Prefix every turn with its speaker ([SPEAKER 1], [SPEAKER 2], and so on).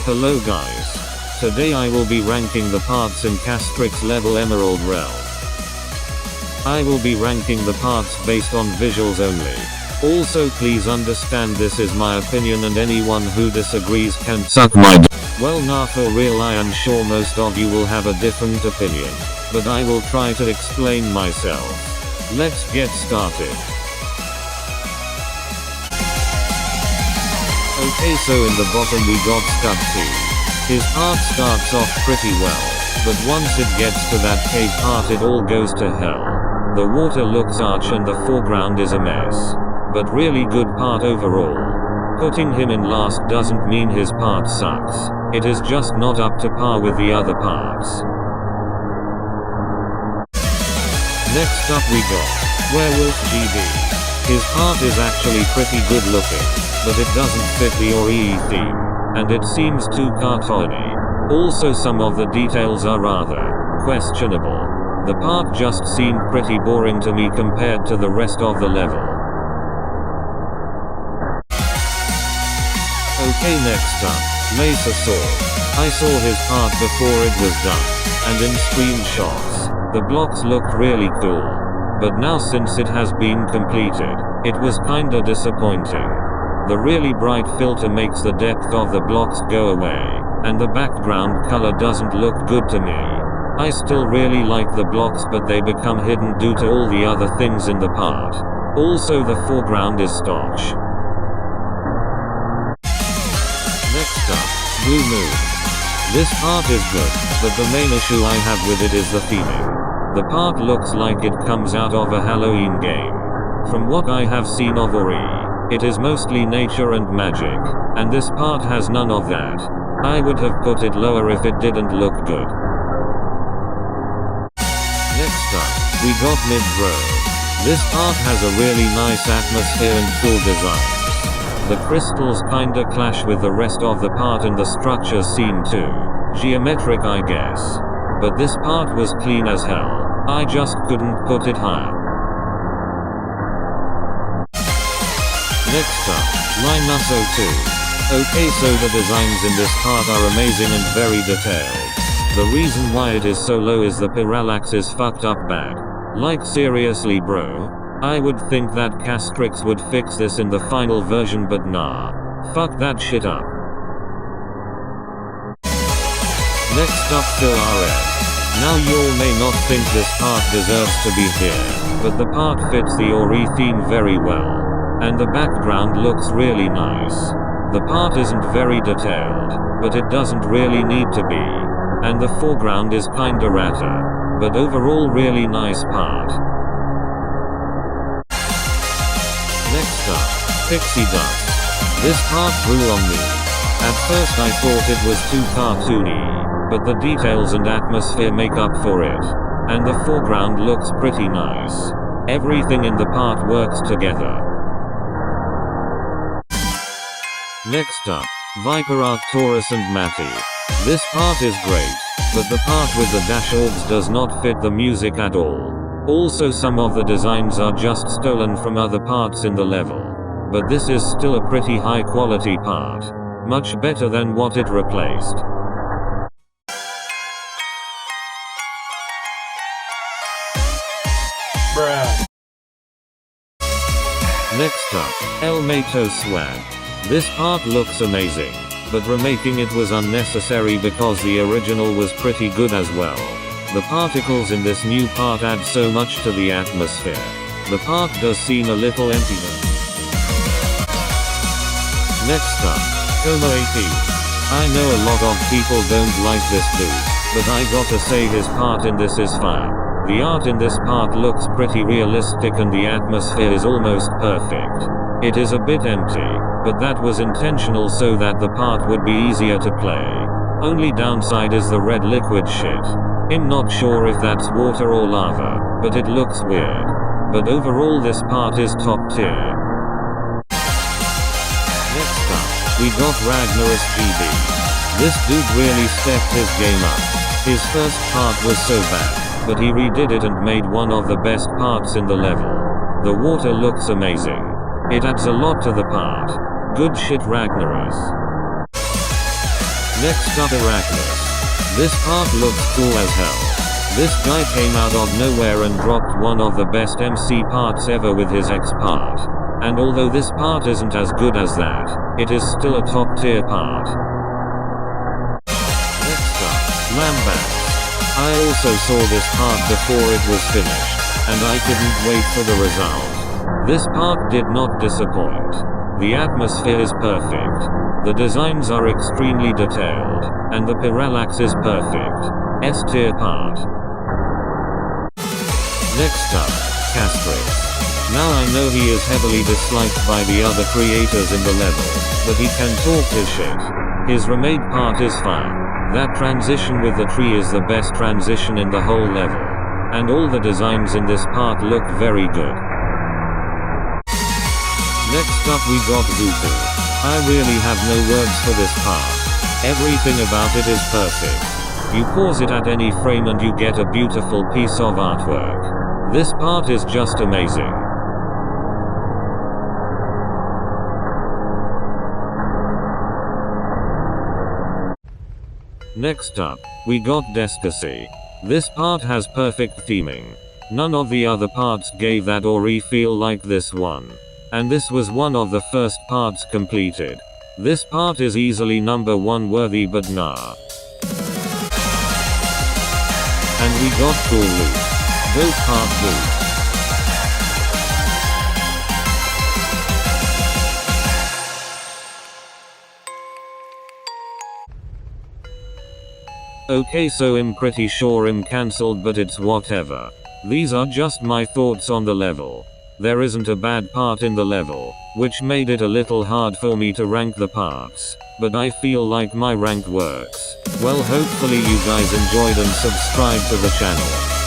[SPEAKER 1] Hello guys. Today I will be ranking the parts in Xultronix level Emerald Realm. I will be ranking the parts based on visuals only. Also please understand this is my opinion and anyone who disagrees can suck my d. Well nah, for real, I am sure most of you will have a different opinion, but I will try to explain myself. Let's get started. Okay, so in the bottom we got Zuku. His part starts off pretty well, but once it gets to that cave part it all goes to hell. The water looks arch and the foreground is a mess. But really good part overall. Putting him in last doesn't mean his part sucks. It is just not up to par with the other parts. Next up we got Werewolf GB. His part is actually pretty good looking, but it doesn't fit the iiiBlueMooniii theme, and it seems too cartoony. Also some of the details are rather questionable. The part just seemed pretty boring to me compared to the rest of the level. Okay, next up, Laser Sword. I saw his part before it was done, and in screenshots, the blocks looked really cool. But now since it has been completed, it was kinda disappointing. The really bright filter makes the depth of the blocks go away, and the background color doesn't look good to me. I still really like the blocks, but they become hidden due to all the other things in the part. Also the foreground is stotch. Next up, Blue Moon. This part is good, but the main issue I have with it is the theming. The part looks like it comes out of a Halloween game. From what I have seen of iiiBlueMooniii, it is mostly nature and magic, and this part has none of that. I would have put it lower if it didn't look good. Next up, we got Mid-Row. This part has a really nice atmosphere and cool designs. The crystals kinda clash with the rest of the part and the structures seem too geometric, I guess. But this part was clean as hell. I just couldn't put it higher. Next up, Linusso 2. Okay, so the designs in this part are amazing and very detailed. The reason why it is so low is the parallax is fucked up bad. Like seriously bro. I would think that Xultronix would fix this in the final version, but nah. Fuck that shit up. Next up, Phil RS. Now y'all may not think this part deserves to be here, but the part fits the iiiBlueMooniii theme very well. And the background looks really nice. The part isn't very detailed, but it doesn't really need to be. And the foreground is kinda ratter. But overall really nice part. Next up, Pixie Dust. This part grew on me. At first I thought it was too cartoony, but the details and atmosphere make up for it. And the foreground looks pretty nice. Everything in the part works together. Next up, Viper Arcturus and Matty. This part is great, but the part with the dash orbs does not fit the music at all. Also some of the designs are just stolen from other parts in the level. But this is still a pretty high quality part. Much better than what it replaced. Bruh. Next up, El Mato Swag. This part looks amazing, but remaking it was unnecessary because the original was pretty good as well. The particles in this new part add so much to the atmosphere. The part does seem a little empty though. Next up, Coma 18. I know a lot of people don't like this dude, but I gotta say his part in this is fire. The art in this part looks pretty realistic and the atmosphere is almost perfect. It is a bit empty, but that was intentional so that the part would be easier to play. Only downside is the red liquid shit. I'm not sure if that's water or lava, but it looks weird. But overall this part is top tier. Next up, we got Ragnaros GB. This dude really stepped his game up. His first part was so bad, but he redid it and made one of the best parts in the level. The water looks amazing. It adds a lot to the part. Good shit Ragnaros. Next up, Arachnus. This part looks cool as hell. This guy came out of nowhere and dropped one of the best MC parts ever with his X part. And although this part isn't as good as that, it is still a top tier part. Next up, Lambats. I also saw this part before it was finished, and I couldn't wait for the result. This part did not disappoint. The atmosphere is perfect. The designs are extremely detailed, and the parallax is perfect. S tier part. Next up, Castrix. Now I know he is heavily disliked by the other creators in the level, but he can talk his shit. His remade part is fire. That transition with the tree is the best transition in the whole level. And all the designs in this part look very good. Next up we got Zuku. I really have no words for this part. Everything about it is perfect. You pause it at any frame and you get a beautiful piece of artwork. This part is just amazing. Next up, we got Destasy. This part has perfect theming. None of the other parts gave that or feel like this one. And this was one of the first parts completed. This part is easily number 1 worthy, but nah. And we got Cool Loot. Go part loot. Okay, so I'm pretty sure I'm cancelled, but it's whatever. These are just my thoughts on the level. There isn't a bad part in the level, which made it a little hard for me to rank the parts, but I feel like my rank works. Well, hopefully you guys enjoyed and subscribe to the channel.